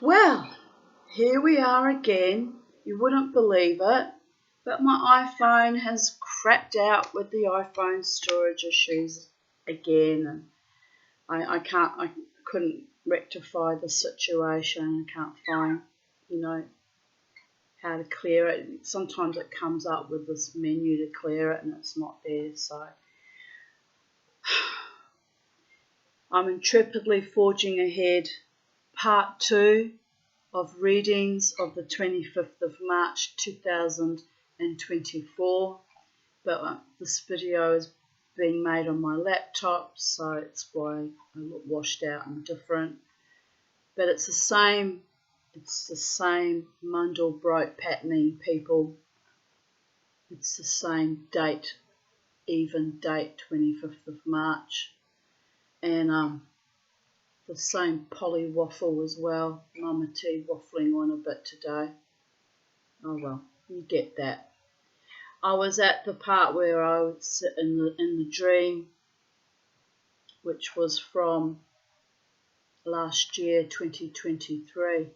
Well, here we are again. You wouldn't believe it, but my iPhone has crapped out with the iPhone storage issues again, and I couldn't rectify the situation. I can't find, how to clear it. Sometimes it comes up with this menu to clear it, and it's not there. So I'm intrepidly forging ahead. Part 2 of readings of the 25th of March 2024, but this video is being made on my laptop, so it's why I look washed out and different. But it's the same Mundell-Broke patterning, people. It's the same date, even date, 25th of March, and the same Polly waffle as well. Mama T waffling on a bit today. Oh well, you get that. I was at the part where I would sit in the dream, which was from last year, 2023,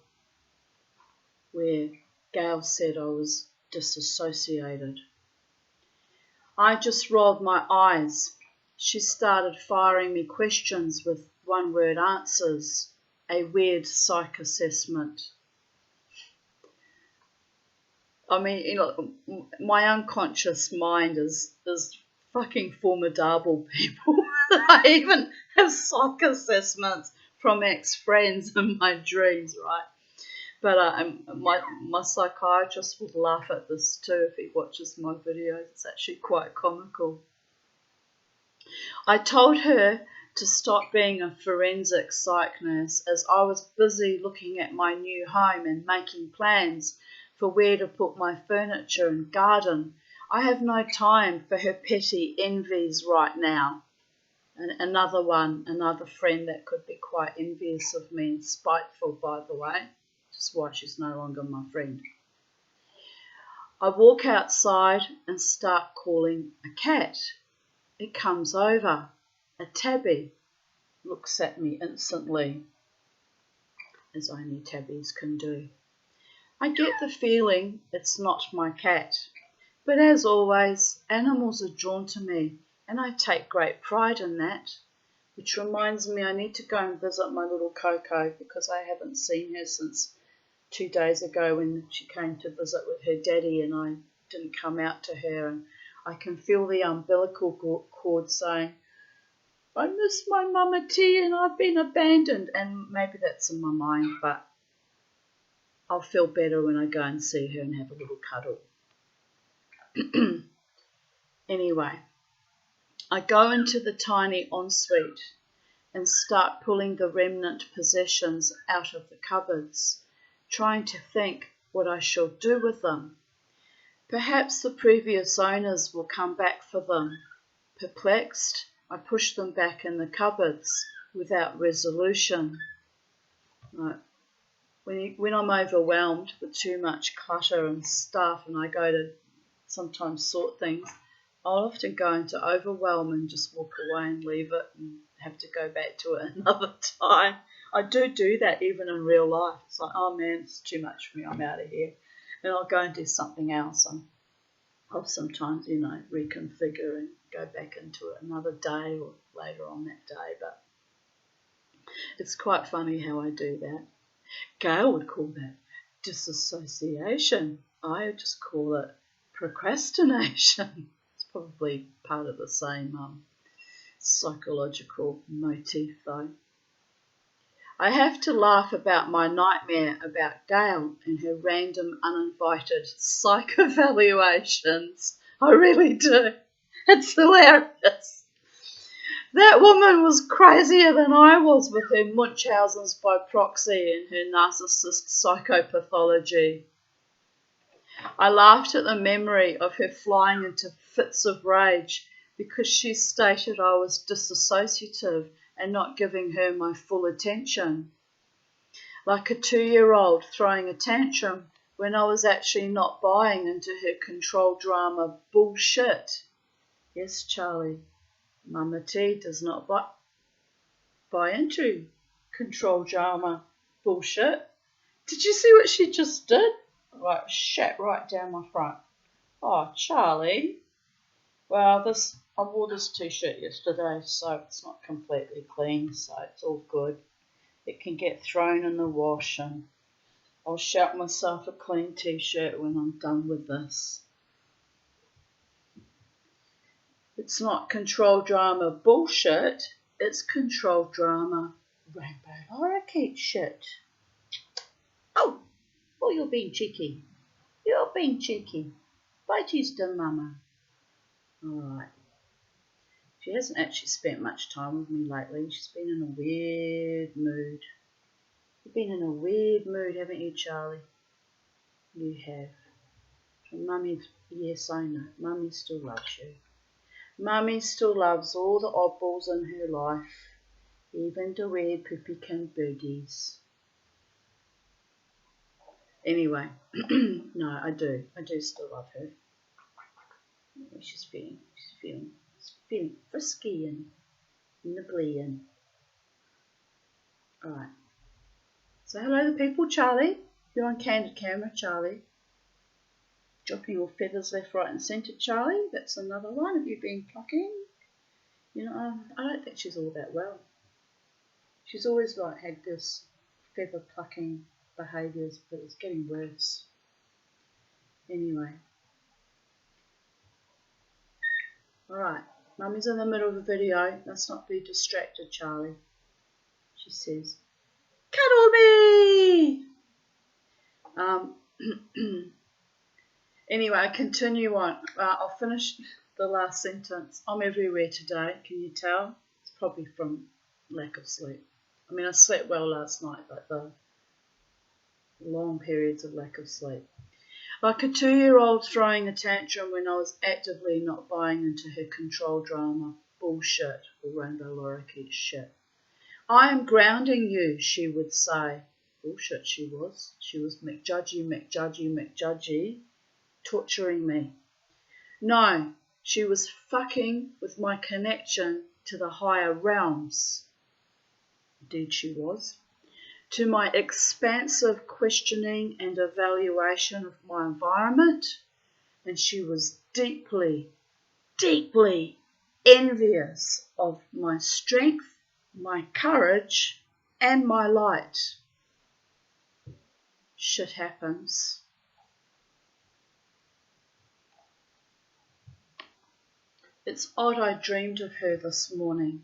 where Gail said I was disassociated. I just rolled my eyes. She started firing me questions with one-word answers, a weird psych assessment. I mean, my unconscious mind is fucking formidable, people. I even have psych assessments from ex-friends in my dreams, right? But my psychiatrist would laugh at this too if he watches my videos. It's actually quite comical. I told her to stop being a forensic psych nurse, as I was busy looking at my new home and making plans for where to put my furniture and garden. I have no time for her petty envies right now. And another friend that could be quite envious of me and spiteful, by the way. Just why she's no longer my friend. I walk outside and start calling a cat. It comes over. A tabby looks at me instantly, as only tabbies can do. I get the feeling it's not my cat, but as always, animals are drawn to me, and I take great pride in that, which reminds me I need to go and visit my little Coco, because I haven't seen her since 2 days ago when she came to visit with her daddy and I didn't come out to her, and I can feel the umbilical cord saying, I miss my Mama T and I've been abandoned. And maybe that's in my mind, but I'll feel better when I go and see her and have a little cuddle. Anyway, I go into the tiny ensuite and start pulling the remnant possessions out of the cupboards, trying to think what I shall do with them. Perhaps the previous owners will come back for them. Perplexed, I push them back in the cupboards without resolution. When I'm overwhelmed with too much clutter and stuff and I go to sometimes sort things, I'll often go into overwhelm and just walk away and leave it and have to go back to it another time. I do that even in real life. It's like, oh man, it's too much for me, I'm out of here. And I'll go and do something else. I'll sometimes, reconfigure and go back into it another day or later on that day. But it's quite funny how I do that. Gail would call that disassociation. I just call it procrastination. It's probably part of the same psychological motif though. I have to laugh about my nightmare about Gail and her random uninvited psych evaluations. I really do. It's hilarious. That woman was crazier than I was with her Munchausen's by proxy and her narcissist psychopathology. I laughed at the memory of her flying into fits of rage because she stated I was disassociative and not giving her my full attention. Like a 2-year-old throwing a tantrum when I was actually not buying into her control drama bullshit. Yes, Charlie, Mama T does not buy into control drama bullshit. Did you see what she just did? Like, shat right down my front. Oh, Charlie. Well, I wore this t-shirt yesterday, so it's not completely clean, so it's all good. It can get thrown in the wash, and I'll shout myself a clean t-shirt when I'm done with this. It's not control drama bullshit, it's control drama rainbow lorikeet shit. Oh, you're being cheeky. You're being cheeky. Bitey's done, mama. Alright. She hasn't actually spent much time with me lately. She's been in a weird mood. You've been in a weird mood, haven't you, Charlie? You have. Mummy, yes, I know. Mummy still loves you. Mummy still loves all the oddballs in her life, even the weird poopykin birdies. Anyway, no, I do. I do still love her. She's feeling frisky and nibbly and... Alright. So hello the people, Charlie. You're on Candid Camera, Charlie. Dropping your feathers left, right and centre, Charlie. That's another one. Have you been plucking? You know, I don't think she's all that well. She's always had this feather plucking behaviours, but it's getting worse. Anyway. Alright, Mummy's in the middle of the video. Let's not be distracted, Charlie. She says, cuddle me! Anyway, I continue on. I'll finish the last sentence. I'm everywhere today, can you tell? It's probably from lack of sleep. I mean, I slept well last night, but the long periods of lack of sleep. Like a 2-year-old throwing a tantrum when I was actively not buying into her control drama bullshit or rainbow lorikeet shit. I am grounding you, she would say. Bullshit she was. She was McJudgy, torturing me. No, she was fucking with my connection to the higher realms. Indeed she was. To my expansive questioning and evaluation of my environment, and she was deeply, deeply envious of my strength, my courage, and my light. Shit happens. It's odd I dreamed of her this morning.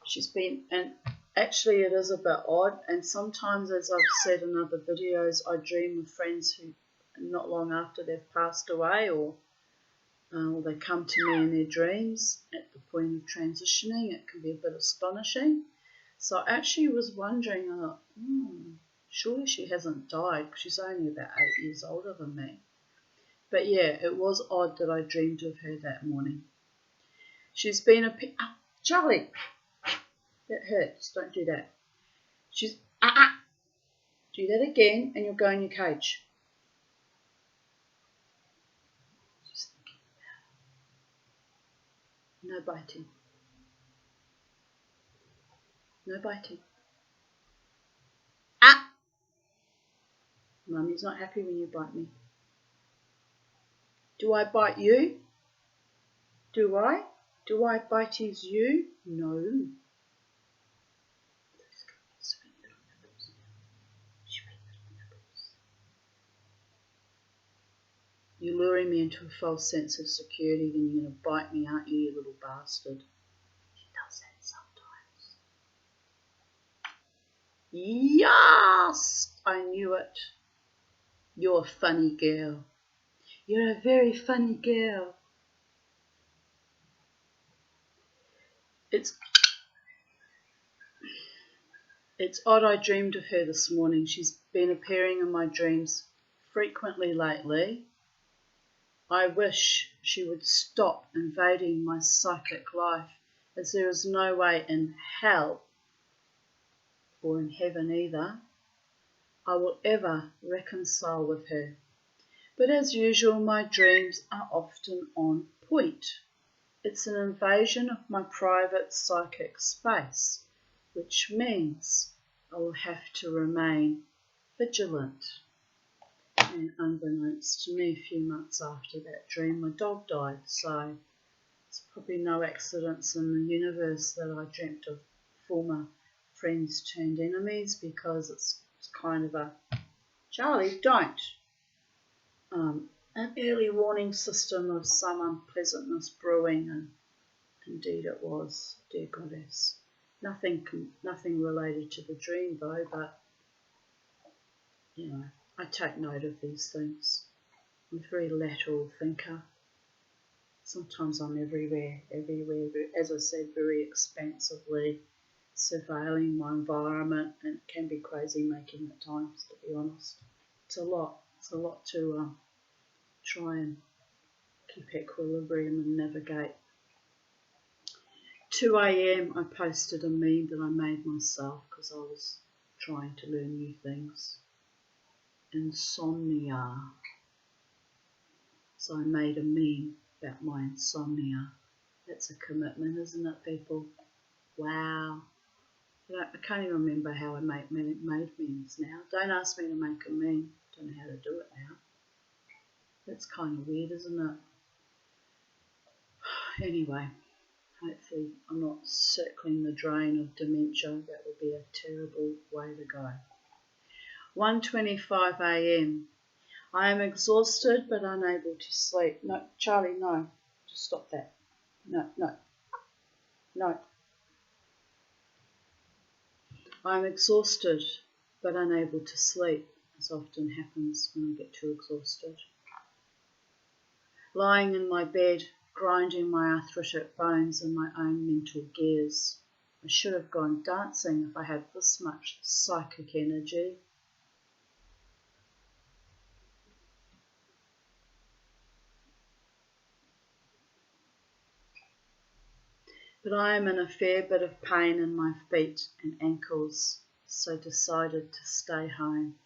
She's been, and actually it is a bit odd, and sometimes, as I've said in other videos, I dream of friends who not long after they've passed away, or they come to me in their dreams at the point of transitioning. It can be a bit astonishing. So I actually was wondering, surely she hasn't died, because she's only about 8 years older than me. But yeah, it was odd that I dreamed of her that morning. She's been Charlie! That hurts. Don't do that. She's... Do that again and you'll go in your cage. Just thinking about it. No biting. No biting. Mummy's not happy when you bite me. Do I bite you? Do I? Do I bite you? No. You're luring me into a false sense of security, then you're going to bite me, aren't you, you little bastard? She does that sometimes. Yes! I knew it. You're a funny girl. You're a very funny girl. It's odd I dreamed of her this morning. She's been appearing in my dreams frequently lately. I wish she would stop invading my psychic life, as there is no way in hell, or in heaven either, I will ever reconcile with her. But as usual, my dreams are often on point. It's an invasion of my private psychic space, which means I will have to remain vigilant. And unbeknownst to me, a few months after that dream, my dog died. So it's probably no accidents in the universe that I dreamt of former friends turned enemies, because it's kind of a, Charlie, don't. An early warning system of some unpleasantness brewing, and indeed it was, dear goddess. Nothing related to the dream though, but you know, I take note of these things. I'm a very lateral thinker. Sometimes I'm everywhere, as I said, very expansively surveilling my environment, and it can be crazy making at times, to be honest. It's a lot to try and keep equilibrium and navigate. 2 a.m. I posted a meme that I made myself because I was trying to learn new things. Insomnia. So I made a meme about my insomnia. That's a commitment, isn't it, people? Wow. I can't even remember how I made memes now. Don't ask me to make a meme. Don't know how to do it now. That's kind of weird, isn't it? Anyway, hopefully I'm not circling the drain of dementia. That would be a terrible way to go. 1:25 a.m. I am exhausted but unable to sleep. No, Charlie, no. Just stop that. No. I am exhausted but unable to sleep, as often happens when I get too exhausted. Lying in my bed, grinding my arthritic bones in my own mental gears. I should have gone dancing if I had this much psychic energy. But I am in a fair bit of pain in my feet and ankles, so decided to stay home.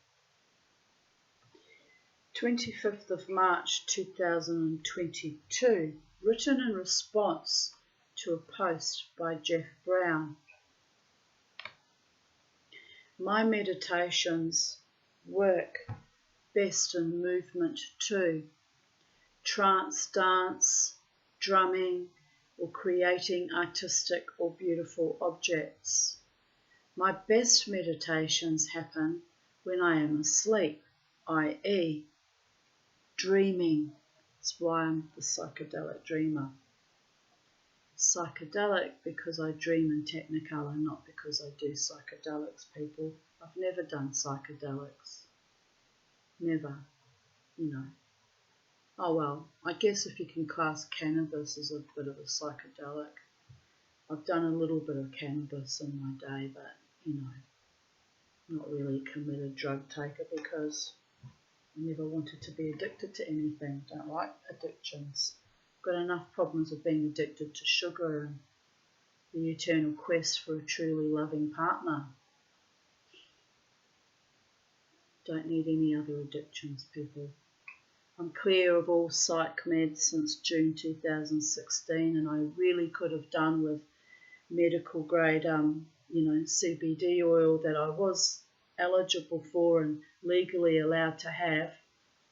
25th of March 2022, written in response to a post by Jeff Brown. My meditations work best in movement too. Trance dance, drumming, or creating artistic or beautiful objects. My best meditations happen when I am asleep, i.e. dreaming. That's why I'm the psychedelic dreamer. Psychedelic because I dream in Technicolor, not because I do psychedelics, people. I've never done psychedelics. Never, you know. Oh well, I guess if you can class cannabis as a bit of a psychedelic. I've done a little bit of cannabis in my day, but, you know, not really a committed drug taker because I never wanted to be addicted to anything. Don't like addictions. Got enough problems with being addicted to sugar and the eternal quest for a truly loving partner. Don't need any other addictions, people. I'm clear of all psych meds since June 2016, and I really could have done with medical grade, CBD oil that I was eligible for and legally allowed to have.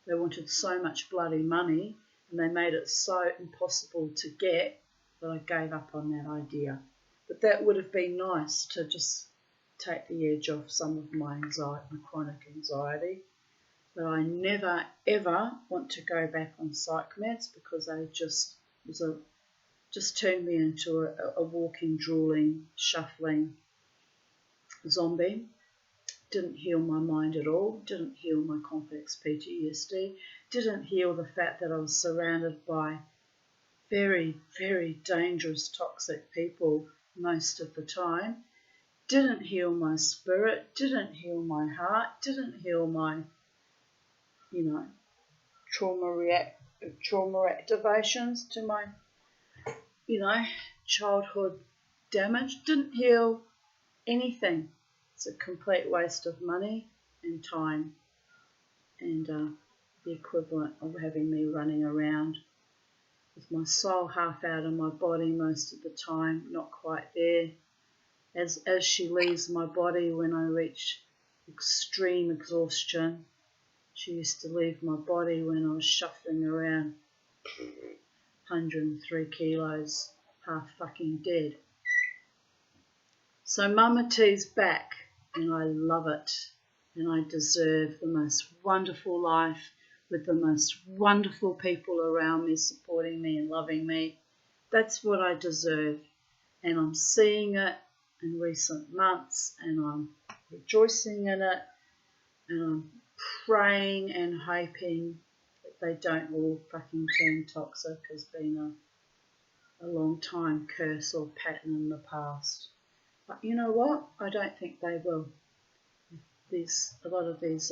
They wanted so much bloody money, and they made it so impossible to get that I gave up on that idea. But that would have been nice to just take the edge off some of my anxiety, my chronic anxiety. But I never ever want to go back on psych meds because they just turned me into a walking, drooling, shuffling zombie. Didn't heal my mind at all, didn't heal my complex PTSD, didn't heal the fact that I was surrounded by very, very dangerous, toxic people most of the time, didn't heal my spirit, didn't heal my heart, didn't heal my, trauma activations to my, childhood damage, didn't heal anything. It's a complete waste of money and time, and the equivalent of having me running around with my soul half out of my body most of the time, not quite there. As she leaves my body when I reach extreme exhaustion. She used to leave my body when I was shuffling around 103 kilos, half fucking dead. So Mama T's back, and I love it, and I deserve the most wonderful life with the most wonderful people around me supporting me and loving me. That's what I deserve, and I'm seeing it in recent months, and I'm rejoicing in it, and I'm praying and hoping that they don't all fucking turn toxic. Has been a long time curse or pattern in the past. But you know what? I don't think they will. A lot of these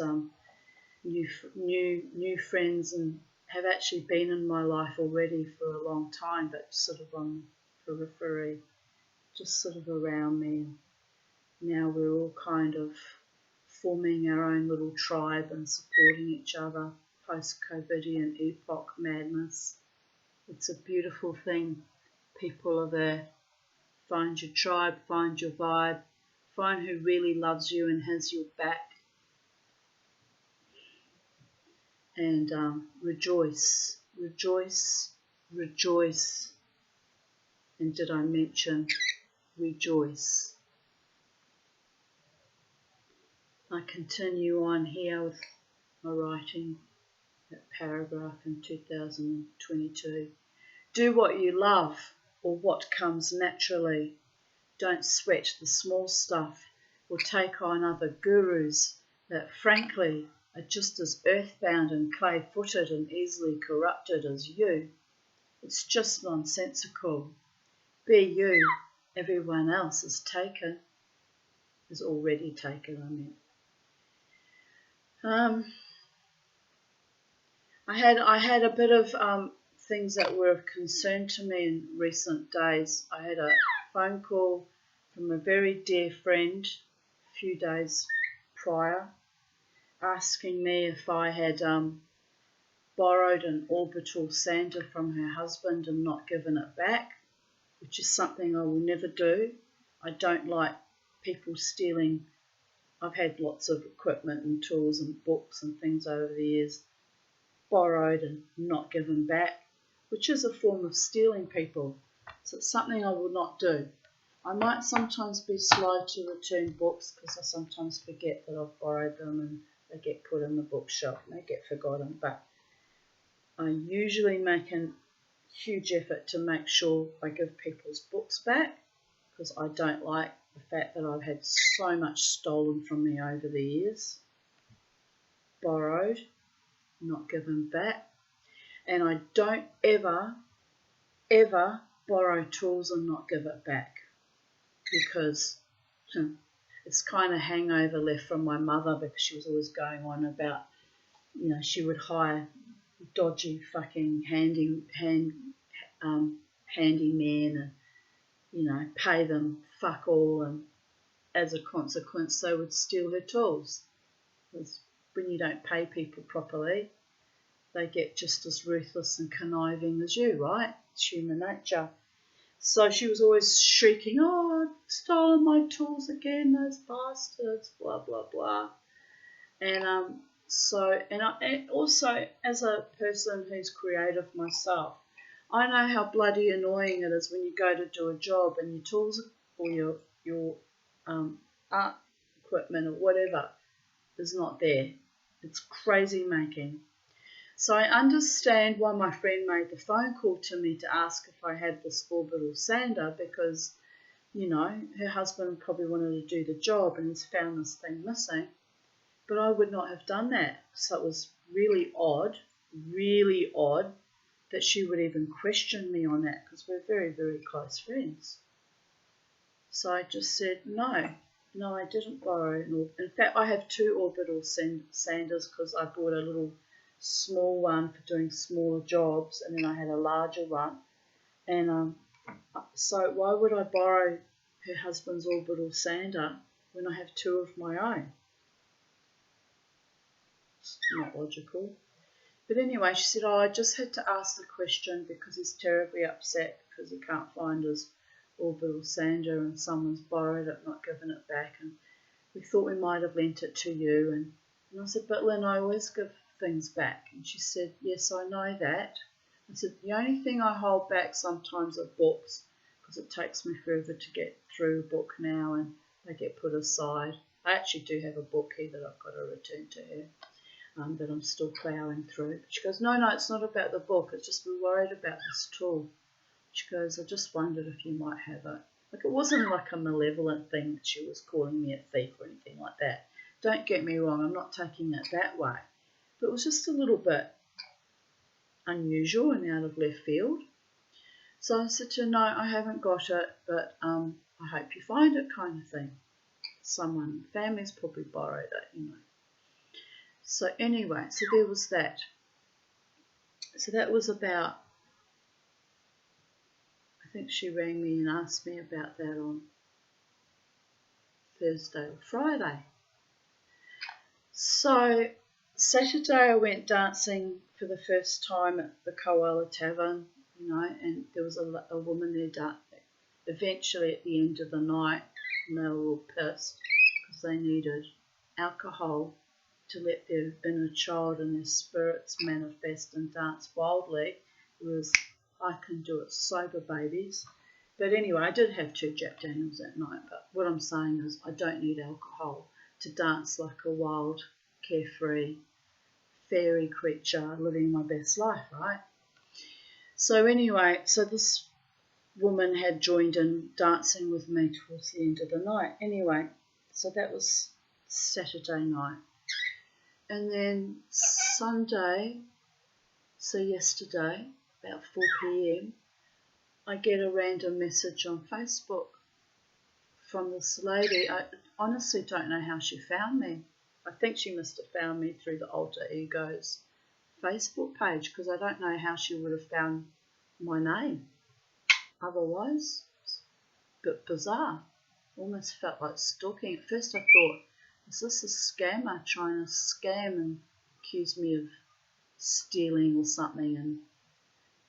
new friends and have actually been in my life already for a long time, but sort of on periphery, just sort of around me. Now we're all kind of forming our own little tribe and supporting each other post-COVIDian epoch madness. It's a beautiful thing. People are there. Find your tribe, find your vibe, find who really loves you and has your back. And rejoice, rejoice, rejoice. And did I mention rejoice? I continue on here with my writing, that paragraph in 2022. Do what you love or what comes naturally. Don't sweat the small stuff or take on other gurus that frankly are just as earthbound and clay-footed and easily corrupted as you. It's just nonsensical. Be you. Everyone else is taken. Is already taken, I mean. I had a bit of things that were of concern to me in recent days. I had a phone call from a very dear friend a few days prior asking me if I had borrowed an orbital sander from her husband and not given it back, which is something I will never do. I don't like people stealing. I've had lots of equipment and tools and books and things over the years borrowed and not given back, which is a form of stealing people. So it's something I will not do. I might sometimes be slow to return books because I sometimes forget that I've borrowed them and they get put in the bookshelf and they get forgotten. But I usually make a huge effort to make sure I give people's books back because I don't like the fact that I've had so much stolen from me over the years. Borrowed, not given back. And I don't ever borrow tools and not give it back because it's kind of hangover left from my mother because she was always going on about, she would hire dodgy fucking handymen and, pay them fuck all, and as a consequence they would steal her tools. Because when you don't pay people properly, they get just as ruthless and conniving as you, right? It's human nature. So she was always shrieking, "Oh, I've stolen my tools again, those bastards, blah, blah, blah." And and also as a person who's creative myself, I know how bloody annoying it is when you go to do a job and your tools or your art equipment or whatever is not there. It's crazy making. So I understand why my friend made the phone call to me to ask if I had this orbital sander because, her husband probably wanted to do the job and he's found this thing missing. But I would not have done that. So it was really odd that she would even question me on that because we're very, very close friends. So I just said, no, I didn't borrow. In fact, I have two orbital sanders because I bought a little small one for doing smaller jobs and then I had a larger one. And so why would I borrow her husband's orbital sander when I have two of my own? It's not logical. But anyway, she said, I just had to ask the question because he's terribly upset because he can't find his orbital sander and someone's borrowed it, not given it back. And we thought we might have lent it to you. And I said, but Lynn, I always give things back. And she said, yes, I know that. I said, the only thing I hold back sometimes are books, because it takes me forever to get through a book now and they get put aside. I actually do have a book here that I've got to return to her, that I'm still ploughing through. She goes, no, it's not about the book, it's just we're worried about this tool. She goes, I just wondered if you might have it. Like, it wasn't like a malevolent thing that she was calling me a thief or anything like that. Don't get me wrong, I'm not taking it that way. But it was just a little bit unusual and out of left field. So I said to her, no, I haven't got it, but I hope you find it, kind of thing. Family's probably borrowed it, So anyway, so there was that. So that was about, I think she rang me and asked me about that on Thursday or Friday. So Saturday I went dancing for the first time at the Koala Tavern, and there was a woman there eventually at the end of the night, and they were all pissed because they needed alcohol to let their inner child and their spirits manifest and dance wildly, whereas I can do it sober, babies. But anyway, I did have 2 Jack Daniels that night, but what I'm saying is I don't need alcohol to dance like a wild, carefree, fairy creature living my best life, right? So anyway, so this woman had joined in dancing with me towards the end of the night. Anyway, so that was Saturday night. And then Sunday, so yesterday, about 4 p.m, I get a random message on Facebook from this lady. I honestly don't know how she found me. I think she must have found me through the Alter Egos Facebook page, because I don't know how she would have found my name otherwise. But bizarre. Almost felt like stalking. At first I thought, is this a scammer trying to scam and accuse me of stealing or something?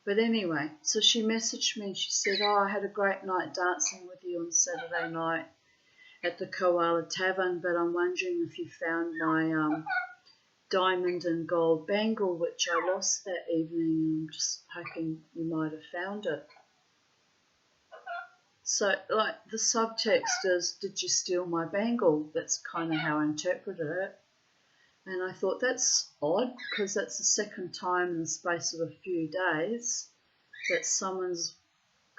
But anyway, so she messaged me and she said, I had a great night dancing with you on Saturday night at the Koala Tavern, but I'm wondering if you found my diamond and gold bangle, which I lost that evening. I'm just hoping you might have found it. So, like, the subtext is, did you steal my bangle? That's kind of how I interpreted it. And I thought, that's odd, because that's the second time in the space of a few days that someone's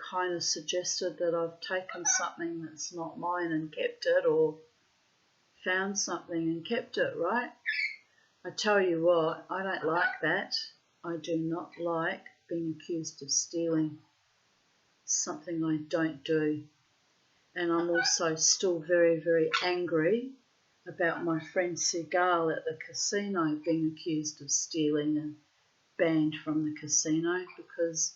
kind of suggested that I've taken something that's not mine and kept it, or found something and kept it, right? I tell you what, I don't like that. I do not like being accused of stealing. Something I don't do. And I'm also still very, very angry about my friend Seagal at the casino being accused of stealing and banned from the casino, because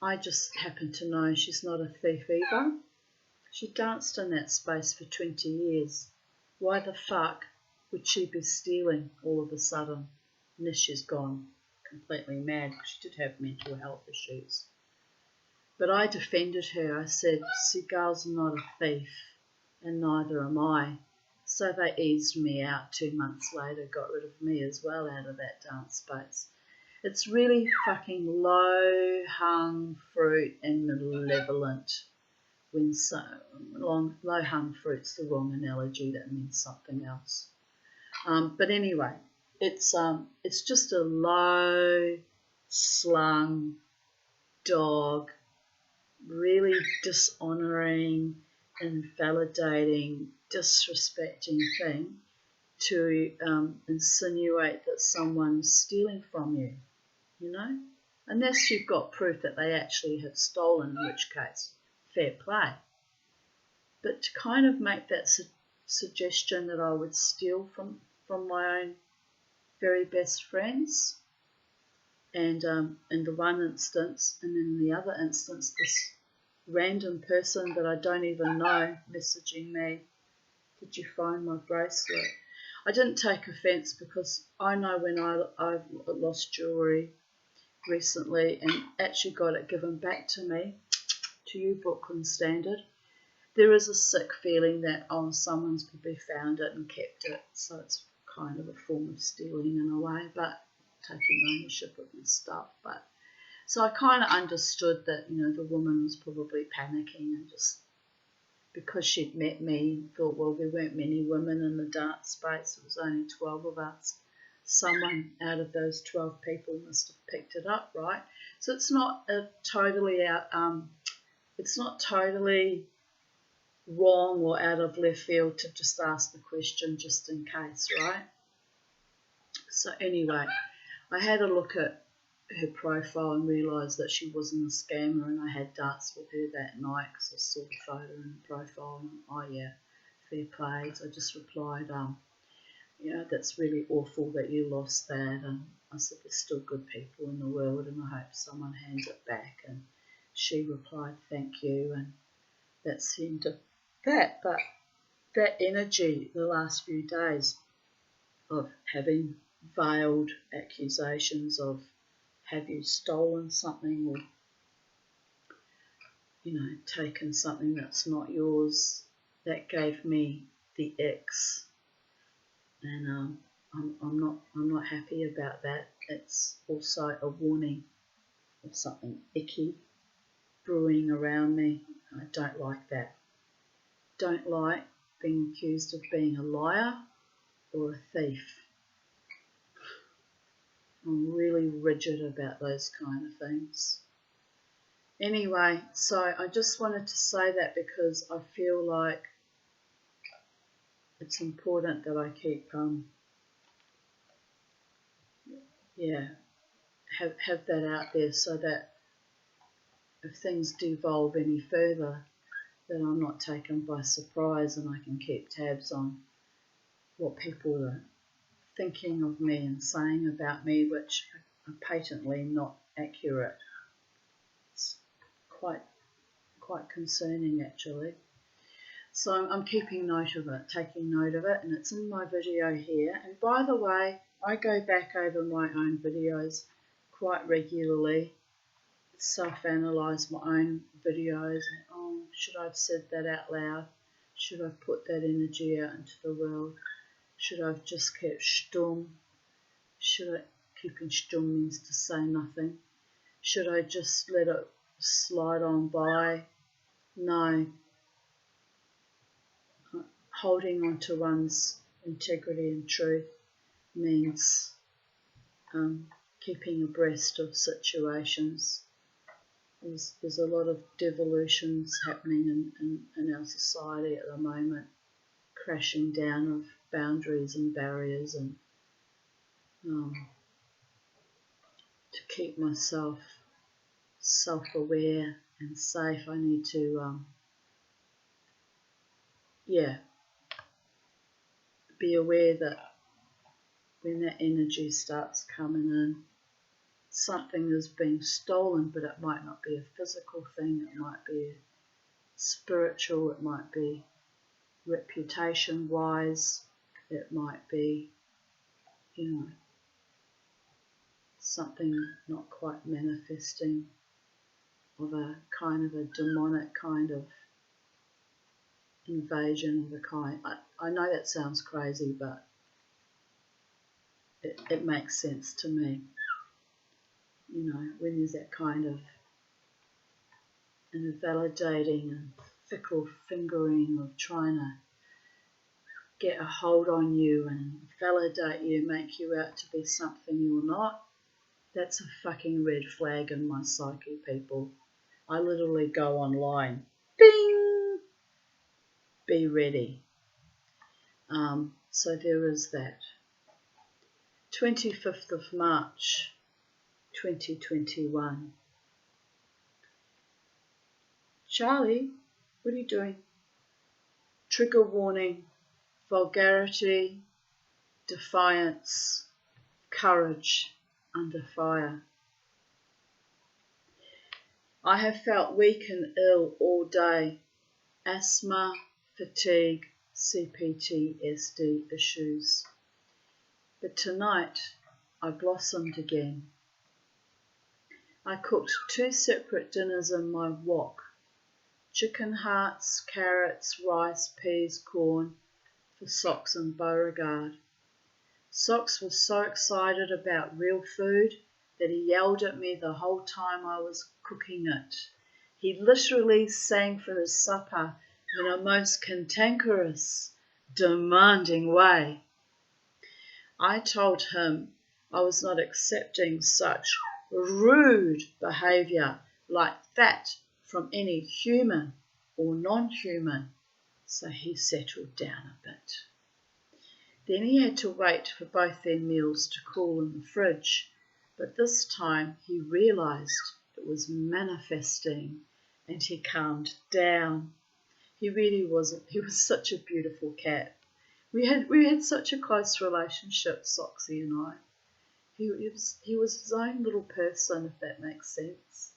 I just happen to know she's not a thief either. She danced in that space for 20 years. Why the fuck would she be stealing all of a sudden? Unless she's gone completely mad, because she did have mental health issues. But I defended her. I said, Seagal's not a thief, and neither am I. So they eased me out 2 months later, got rid of me as well out of that dance space. It's really fucking low-hung fruit and malevolent. Low-hung fruit's the wrong analogy, that means something else. But anyway, it's just a low-slung dog, really dishonouring, invalidating, disrespecting thing to insinuate that someone's stealing from you, unless you've got proof that they actually have stolen, in which case, fair play. But to kind of make that suggestion that I would steal from my own very best friends, and in the one instance, and in the other instance, this random person that I don't even know messaging me, did you find my bracelet? I didn't take offence, because I know when I've lost jewellery recently and actually got it given back to me, to you, Brooklyn Standard, there is a sick feeling that, oh, someone's probably found it and kept it, so it's kind of a form of stealing in a way, but taking ownership of your stuff. But so I kind of understood that, the woman was probably panicking and just because she'd met me, thought, well, there weren't many women in the dance space. It was only 12 of us. Someone out of those 12 people must have picked it up, right? So it's not it's not totally wrong or out of left field to just ask the question just in case, right? So anyway, I had a look at her profile and realised that she wasn't a scammer, and I had danced with her that night because I saw the photo and the profile and, oh yeah, fair play. So I just replied, that's really awful that you lost that, and I said there's still good people in the world and I hope someone hands it back, and she replied thank you, and that seemed to that. But that energy the last few days of having veiled accusations of have you stolen something or taken something that's not yours, that gave me the X, and I'm not happy about that. It's also a warning of something icky brewing around me. I don't like that. Don't like being accused of being a liar or a thief. I'm really rigid about those kind of things. Anyway, so I just wanted to say that because I feel like it's important that I keep, have that out there so that if things devolve any further, that I'm not taken by surprise and I can keep tabs on what people are thinking of me and saying about me, which are patently not accurate. It's quite concerning actually. So I'm keeping note of it, taking note of it, and it's in my video here. And by the way, I go back over my own videos quite regularly, self-analyse my own videos, and should I have said that out loud? Should I have put that energy out into the world? Should I have just kept stum? Keeping stum means to say nothing. Should I just let it slide on by? No. Holding on to one's integrity and truth means keeping abreast of situations. There's a lot of devolutions happening in our society at the moment, crashing down of boundaries and barriers, and to keep myself self-aware and safe, I need to be aware that when that energy starts coming in, something is being stolen, but it might not be a physical thing, it might be spiritual, it might be reputation wise, it might be something not quite manifesting, of a kind of a demonic kind of invasion of a kind. I know that sounds crazy, but it makes sense to me. When there's that kind of invalidating and fickle fingering of trying to get a hold on you and validate you, make you out to be something you're not, that's a fucking red flag in my psyche, people. I literally go online, bing, be ready. So there is that. 25th of March 2021. Charlie, what are you doing? Trigger warning, vulgarity, defiance, courage under fire. I have felt weak and ill all day. Asthma, fatigue, CPTSD issues. But tonight I blossomed again. I cooked 2 separate dinners in my wok chicken hearts, carrots, rice, peas, corn for Socks and Beauregard. Socks was so excited about real food that he yelled at me the whole time I was cooking it. He literally sang for his supper in a most cantankerous, demanding way. I told him I was not accepting such rude behaviour like that from any human or non-human, so he settled down a bit. Then he had to wait for both their meals to cool in the fridge, but this time he realised it was manifesting and he calmed down. He really wasn't. He was such a beautiful cat. We had such a close relationship, Soxy and I. He was his own little person, if that makes sense.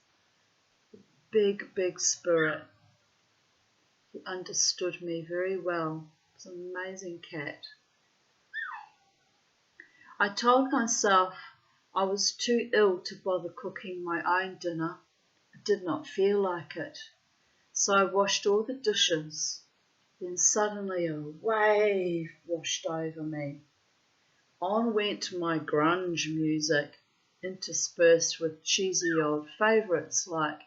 Big spirit. He understood me very well. He was an amazing cat. I told myself I was too ill to bother cooking my own dinner. I did not feel like it. So I washed all the dishes. Then suddenly a wave washed over me. On went my grunge music, interspersed with cheesy old favourites like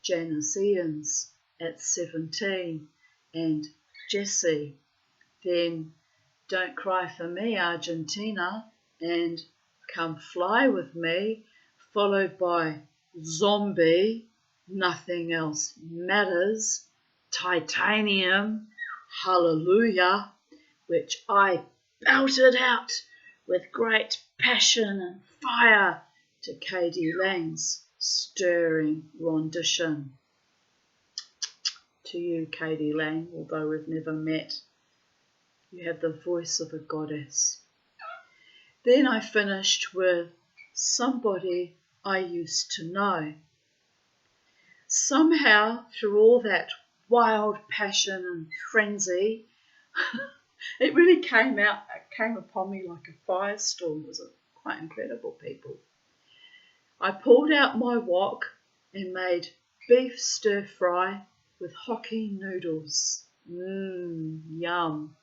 Janis Ian's At 17 and Jessie. Then Don't Cry for Me, Argentina, and Come Fly With Me, followed by Zombie, Nothing Else Matters, Titanium, Hallelujah, which I belted out with great passion and fire to K.D. Lang's stirring rendition. To you, K.D. Lang, although we've never met, you have the voice of a goddess. Then I finished with Somebody I Used to Know. Somehow, through all that wild passion and frenzy, it really came upon me like a firestorm. It was quite incredible, people. I pulled out my wok and made beef stir fry with hockey noodles. Yum.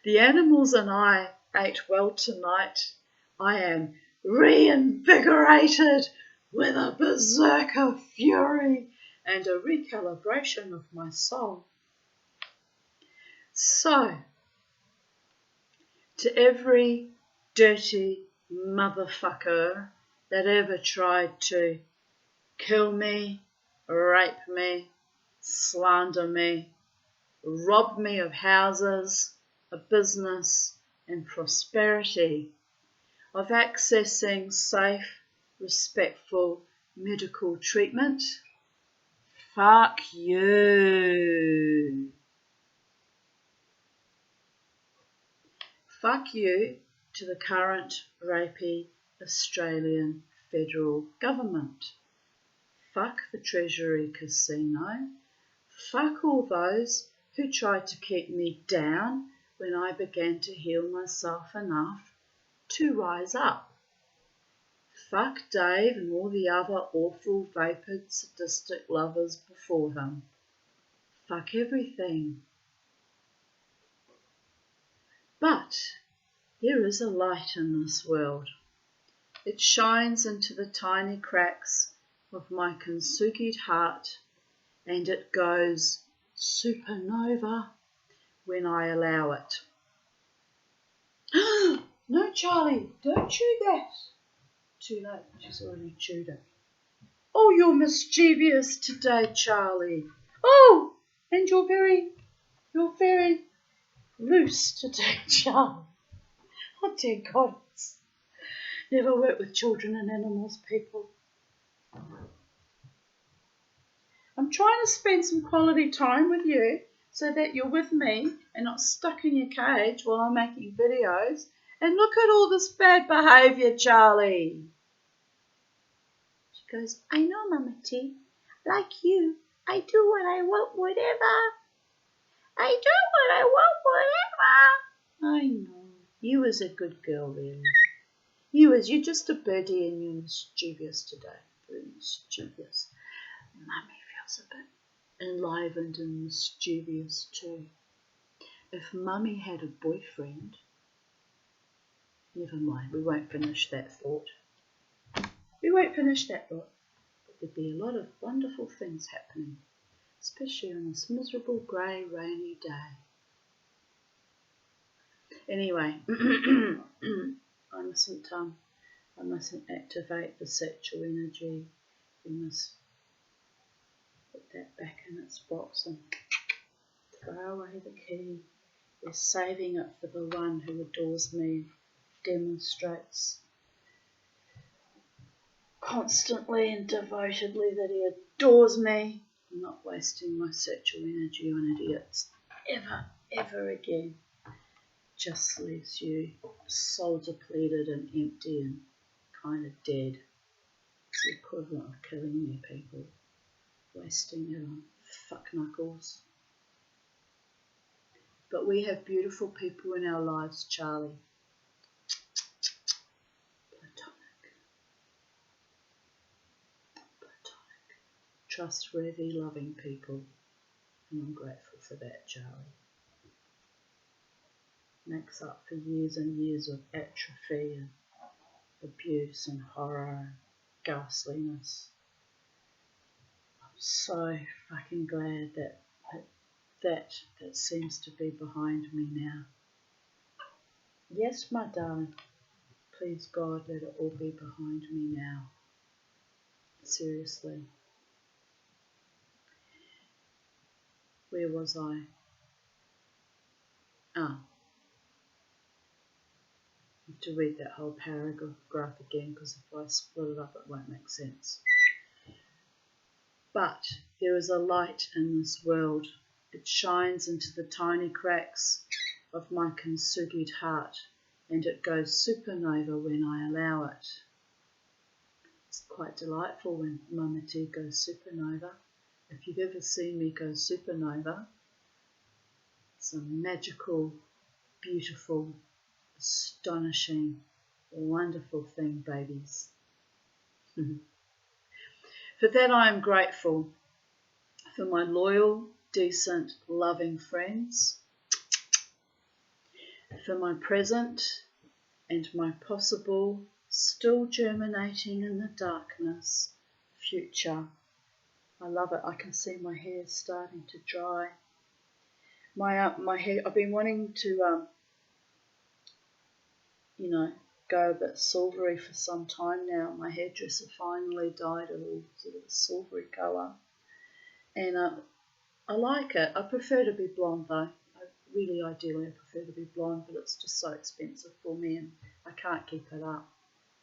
The animals and I ate well tonight. I am reinvigorated with a berserker fury and a recalibration of my soul. So, to every dirty motherfucker that ever tried to kill me, rape me, slander me, rob me of houses, a business and prosperity, of accessing safe, respectful medical treatment, fuck you. Fuck you to the current rapey Australian federal government. Fuck the Treasury Casino. Fuck all those who tried to keep me down when I began to heal myself enough to rise up. Fuck Dave and all the other awful, vapid, sadistic lovers before him. Fuck everything. But there is a light in this world. It shines into the tiny cracks of my Kintsugi'd heart, and it goes supernova when I allow it. No, Charlie, don't chew that. Too late, she's already chewed it. Oh, you're mischievous today, Charlie. Oh, and you're very loose today, Charlie. Oh, dear God. Never work with children and animals, people. I'm trying to spend some quality time with you so that you're with me and not stuck in your cage while I'm making videos. And look at all this bad behaviour, Charlie. She goes, I know, Mama T. Like you, I do what I want, whatever. I do what I want, whatever. I know. You was a good girl, really. You're just a birdie and you're mischievous today. Very mischievous. Mummy feels a bit enlivened and mischievous too. If Mummy had a boyfriend, never mind, we won't finish that thought. We won't finish that thought. But there'd be a lot of wonderful things happening, especially on this miserable, grey, rainy day. Anyway, I mustn't activate the sexual energy. We must put that back in its box and throw away the key. We're saving it for the one who adores me, demonstrates constantly and devotedly that he adores me. I'm not wasting my sexual energy on idiots ever again. Just leaves you soul depleted and empty and kind of dead. It's the equivalent of killing me, people. Wasting it on fuck knuckles. But we have beautiful people in our lives, Charlie. Platonic. Trustworthy, loving people. And I'm grateful for that, Charlie. Makes up for years and years of atrophy and abuse and horror and ghastliness. I'm so fucking glad that seems to be behind me now. Yes, my darling, please God, let it all be behind me now. Seriously. Where was I? I have to read that whole paragraph again because if I split it up it won't make sense. But there is a light in this world. It shines into the tiny cracks of my kintsugi'd heart and it goes supernova when I allow it. It's quite delightful when Mama T goes supernova. If you've ever seen me go supernova, it's a magical, beautiful, astonishing, wonderful thing, babies. For that I am grateful. For my loyal, decent, loving friends. For my present and my possible, still germinating in the darkness, future. I love it. I can see my hair starting to dry. My hair, I've been wanting to go a bit silvery for some time now. My hairdresser finally dyed it all sort of a silvery colour. And I like it. I prefer to be blonde though. Ideally I prefer to be blonde, but it's just so expensive for me and I can't keep it up.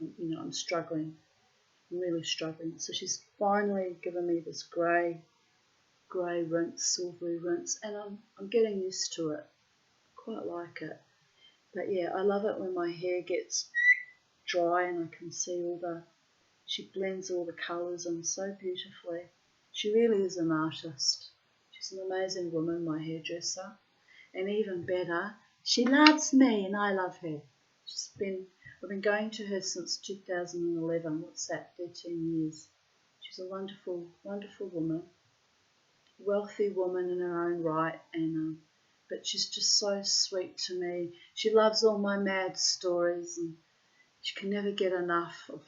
I'm struggling. I'm really struggling. So she's finally given me this grey rinse, silvery rinse, and I'm getting used to it. I quite like it. But yeah, I love it when my hair gets dry and I can see she blends all the colours in so beautifully. She really is an artist. She's an amazing woman, my hairdresser. And even better, she loves me and I love her. I've been going to her since 2011. What's that, 13 years. She's a wonderful, wonderful woman. Wealthy woman in her own right, and but she's just so sweet to me. She loves all my mad stories and she can never get enough of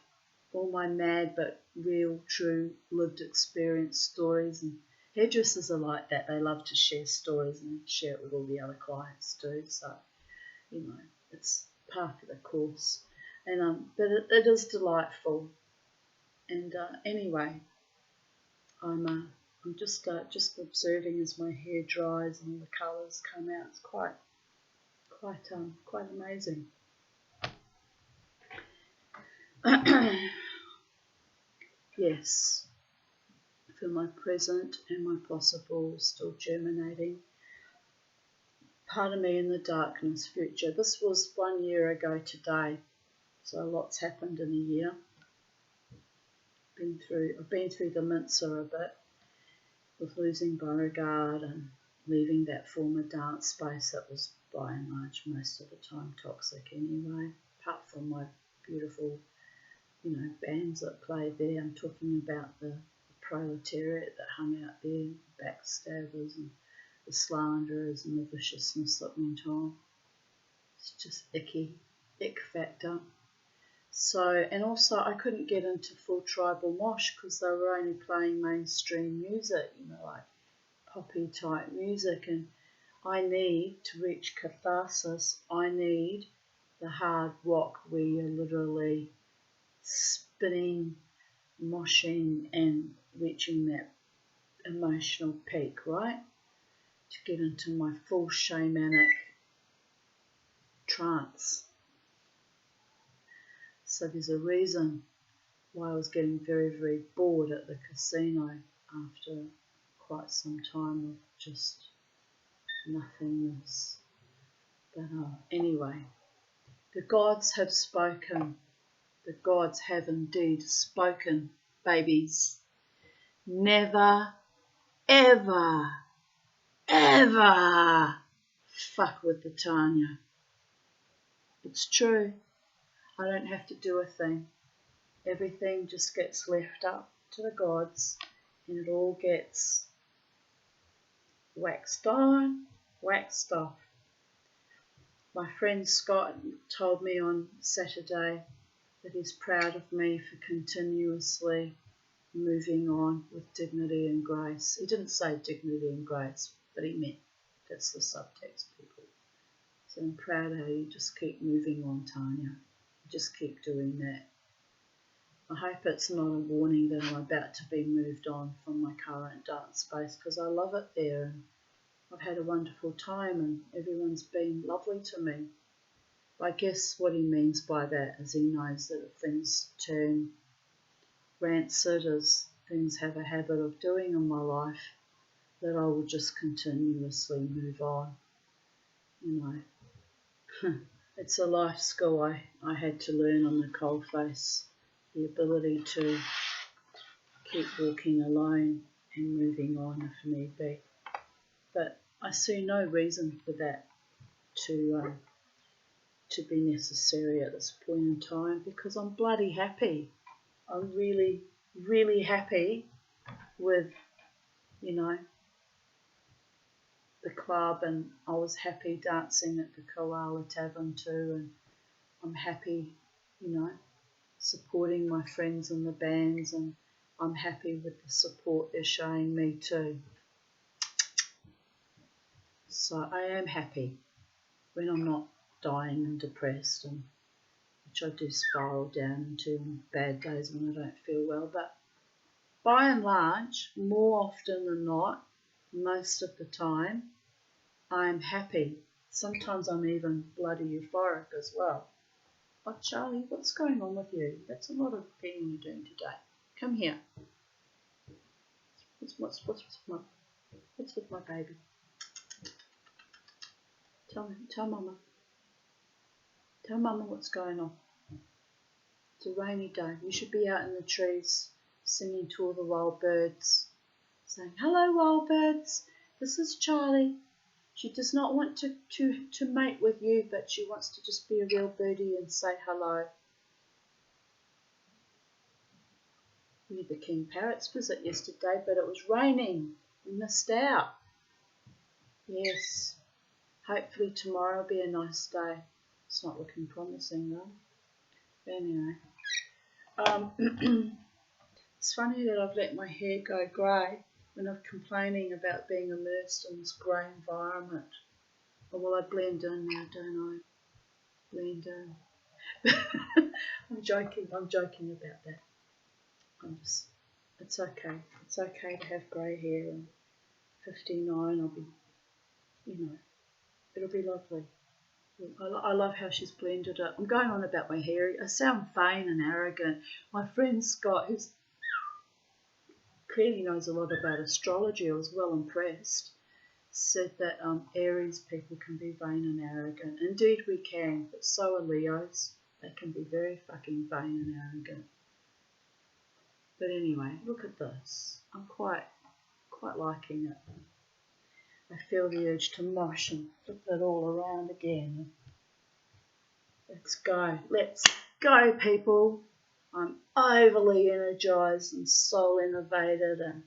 all my mad but real, true, lived experience stories. And hairdressers are like that. They love to share stories and share it with all the other clients too. So, it's part of the course. And but it is delightful. And anyway, I'm just observing as my hair dries and the colours come out. It's quite amazing. Yes, for my present and my possible, still germinating part of me in the darkness, future. This was 1 year ago today, so lots happened in a year. I've been through the mincer a bit with losing Beauregard and leaving that former dance space that was by and large most of the time toxic anyway, apart from my beautiful bands that played there. I'm talking about the proletariat that hung out there, the backstabbers and the slanderers and the viciousness that went on. It's just icky, ick factor. So, and also I couldn't get into full tribal mosh because they were only playing mainstream music, like poppy type music, and I need to reach catharsis. I need the hard rock where you're literally spinning, moshing and reaching that emotional peak, right? To get into my full shamanic trance. So there's a reason why I was getting very, very bored at the casino after quite some time of just nothingness. But anyway, the gods have spoken. The gods have indeed spoken, babies. Never, ever, ever fuck with the Tanya. It's true. I don't have to do a thing. Everything just gets left up to the gods and it all gets waxed on, waxed off. My friend Scott told me on Saturday that he's proud of me for continuously moving on with dignity and grace. He didn't say dignity and grace, but he meant that's the subtext, people. So I'm proud how you just keep moving on, Tanya. Just keep doing that. I hope it's not a warning that I'm about to be moved on from my current dance space, because I love it there and I've had a wonderful time and everyone's been lovely to me. I guess what he means by that is he knows that if things turn rancid, as things have a habit of doing in my life, that I will just continuously move on. It's a life skill I had to learn on the coalface, the ability to keep walking alone and moving on if need be. But I see no reason for that to be necessary at this point in time, because I'm bloody happy. I'm really, really happy with, the club, and I was happy dancing at the Koala Tavern too, and I'm happy, supporting my friends in the bands, and I'm happy with the support they're showing me too. So I am happy when I'm not dying and depressed, and which I do spiral down into on bad days when I don't feel well. But by and large, more often than not, most of the time, I'm happy. Sometimes I'm even bloody euphoric as well. Oh, Charlie, what's going on with you? That's a lot of peeing you're doing today. Come here. What's with my baby? Tell Mama. Tell Mama what's going on. It's a rainy day. You should be out in the trees singing to all the wild birds, saying, "Hello, wild birds. This is Charlie. She does not want to mate with you, but she wants to just be a real birdie and say hello." We had the King Parrot's visit yesterday, but it was raining. We missed out. Yes. Hopefully tomorrow will be a nice day. It's not looking promising though. Anyway. It's funny that I've let my hair go grey when I'm complaining about being immersed in this grey environment. Oh, well, I blend in now, don't I? Blend in. I'm joking about that. It's okay. It's okay to have grey hair, and 59 I'll be, it'll be lovely. I love how she's blended it. I'm going on about my hair. I sound vain and arrogant. My friend Scott, who's clearly knows a lot about astrology, I was well impressed, said that Aries people can be vain and arrogant. Indeed we can, but so are Leos. They can be very fucking vain and arrogant. But anyway, look at this. I'm quite liking it. I feel the urge to mosh and flip it all around again. Let's go, people. I'm overly energised and soul innovated, and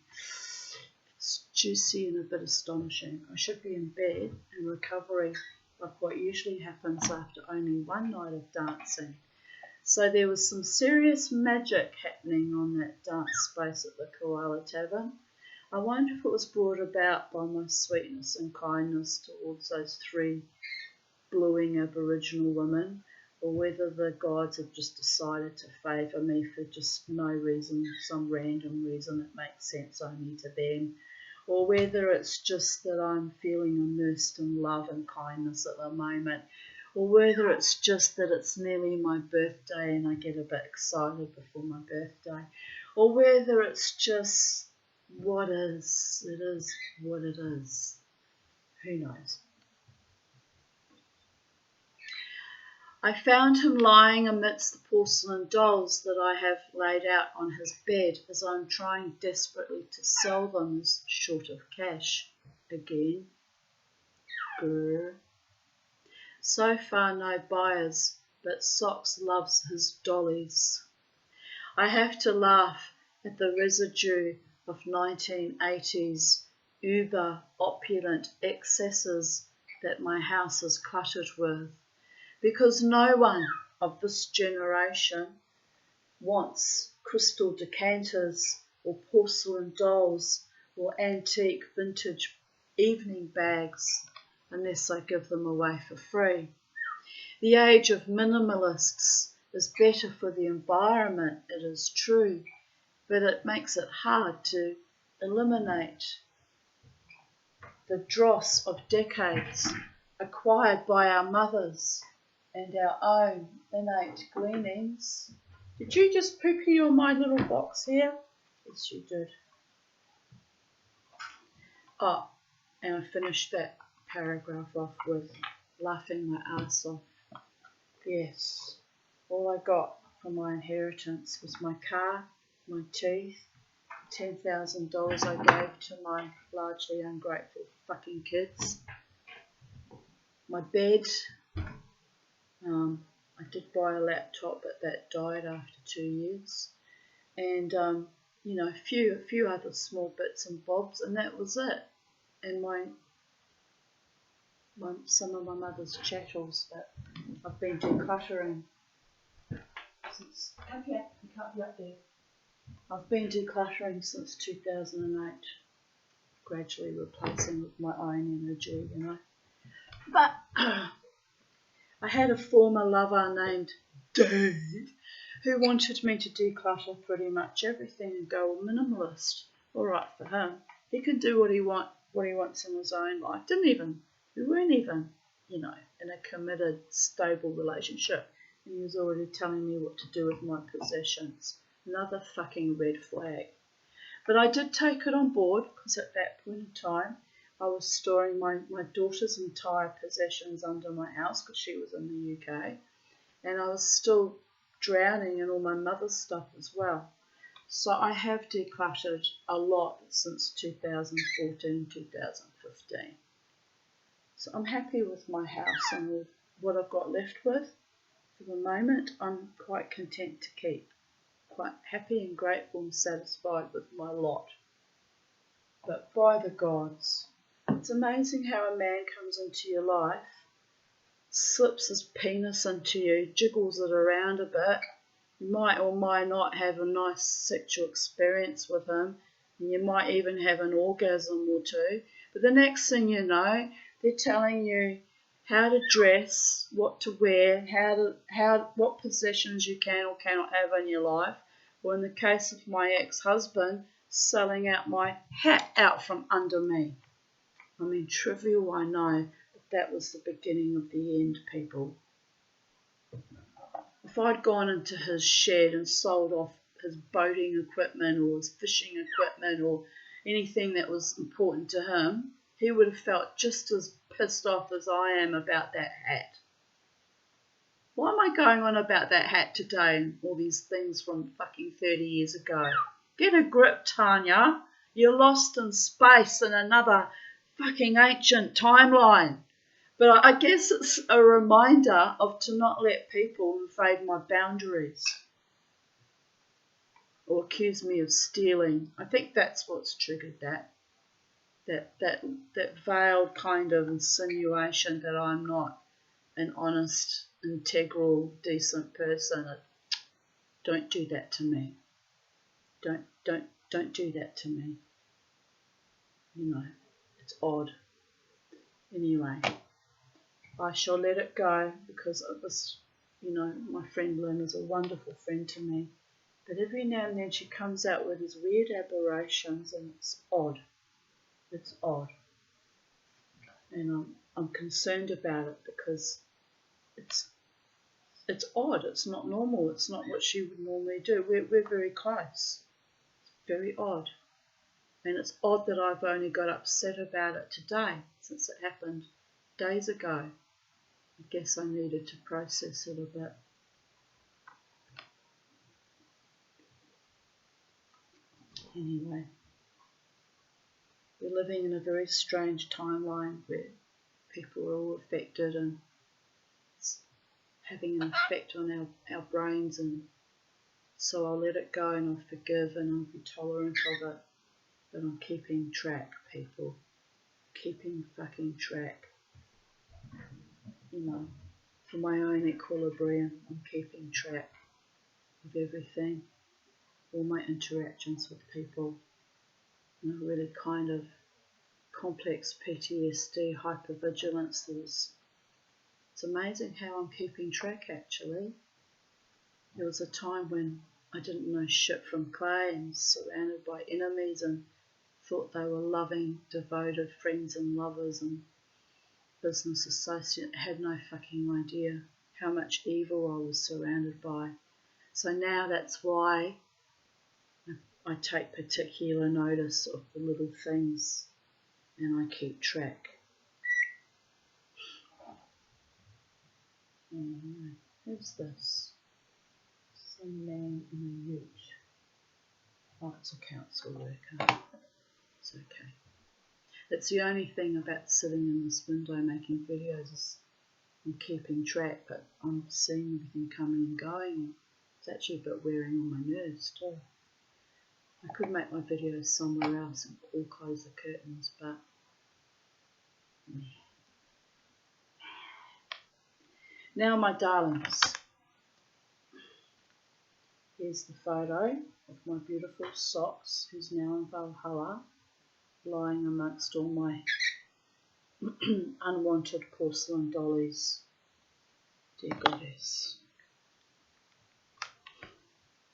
it's juicy and a bit astonishing. I should be in bed in recovery, like what usually happens after only one night of dancing. So there was some serious magic happening on that dance space at the Koala Tavern. I wonder if it was brought about by my sweetness and kindness towards those three bluing Aboriginal women, or whether the gods have just decided to favour me for just no reason, some random reason that makes sense only to them, or whether it's just that I'm feeling immersed in love and kindness at the moment, or whether it's just that it's nearly my birthday and I get a bit excited before my birthday, or whether it's just what is, it is what it is. Who knows? I found him lying amidst the porcelain dolls that I have laid out on his bed as I'm trying desperately to sell them as short of cash. Again. Grr. So far no buyers, but Socks loves his dollies. I have to laugh at the residue of 1980s uber opulent excesses that my house is cluttered with, because no one of this generation wants crystal decanters or porcelain dolls or antique vintage evening bags unless I give them away for free. The age of minimalists is better for the environment, it is true, but it makes it hard to eliminate the dross of decades acquired by our mothers and our own innate gleanings. Did you just poo-pee on my little box here? Yes, you did. Oh, and I finished that paragraph off with laughing my ass off. Yes, all I got from my inheritance was my car, my teeth, $10,000 I gave to my largely ungrateful fucking kids, my bed. I did buy a laptop, but that died after 2 years, and a few other small bits and bobs, and that was it. And some of my mother's chattels that I've been decluttering since. Come here, you can't be up there. I've been decluttering since 2008, gradually replacing with my own energy, But I had a former lover named Dave who wanted me to declutter pretty much everything and go minimalist. All right for him. He can do what he wants in his own life. We weren't even, in a committed, stable relationship, and he was already telling me what to do with my possessions. Another fucking red flag. But I did take it on board because at that point in time I was storing my daughter's entire possessions under my house because she was in the UK, and I was still drowning in all my mother's stuff as well. So I have decluttered a lot since 2014, 2015. So I'm happy with my house and with what I've got left with. For the moment, I'm quite content to keep. Quite happy and grateful and satisfied with my lot. But by the gods, it's amazing how a man comes into your life, slips his penis into you, jiggles it around a bit. You might or might not have a nice sexual experience with him, and you might even have an orgasm or two. But the next thing you know, they're telling you how to dress, what to wear, what possessions you can or cannot have in your life. Or in the case of my ex-husband, selling out my hat out from under me. I mean, trivial, I know, but that was the beginning of the end, people. If I'd gone into his shed and sold off his boating equipment or his fishing equipment or anything that was important to him, he would have felt just as pissed off as I am about that hat. Why am I going on about that hat today and all these things from fucking 30 years ago? Get a grip, Tanya. You're lost in space in another fucking ancient timeline. But I guess it's a reminder of to not let people invade my boundaries. or accuse me of stealing. I think that's what's triggered that veiled kind of insinuation that I'm not an honest, integral, decent person. Don't do that to me. Don't do that to me. You know, it's odd. Anyway, I shall let it go because it was, you know, my friend Lynn is a wonderful friend to me. But every now and then she comes out with these weird aberrations and it's odd. It's odd. And I'm concerned about it because it's odd. It's not normal. It's not what she would normally do. We're very close. It's very odd. And it's odd that I've only got upset about it today, since it happened days ago. I guess I needed to process it a bit. Anyway, we're living in a very strange timeline where people are all affected and it's having an effect on our brains, and so I'll let it go and I'll forgive and I'll be tolerant of it. But I'm keeping track, people. Keeping fucking track. You know, for my own equilibrium, I'm keeping track of everything, all my interactions with people, you know, really kind of complex PTSD, hypervigilance. It's amazing how I'm keeping track, actually. There was a time when I didn't know shit from clay and was surrounded by enemies and thought they were loving, devoted friends and lovers and business associates. I had no fucking idea how much evil I was surrounded by. So now that's why I take particular notice of the little things and I keep track. Who's this? Some man in a ute. Oh, it's a council worker. It's okay. That's the only thing about sitting in this window making videos is I'm keeping track, but I'm seeing everything coming and going. It's actually a bit wearing on my nerves too. I could make my videos somewhere else and all close the curtains, but now, my darlings, here's the photo of my beautiful Socks, who's now in Valhalla, lying amongst all my unwanted porcelain dollies. Dear goddess,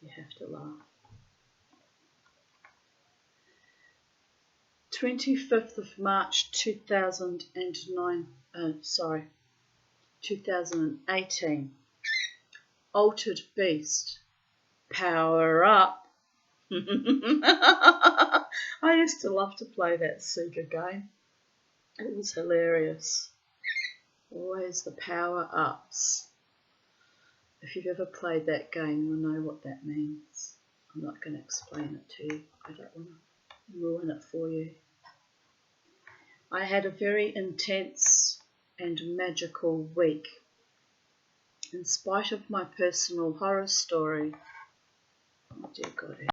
you have to laugh. 25th of March 2018. Altered Beast. Power up. I used to love to play that Sega game. It was hilarious. Always the power ups. If you've ever played that game, you'll know what that means. I'm not going to explain it to you. I don't want to ruin it for you. I had a very intense and magical week. In spite of my personal horror story, oh dear God,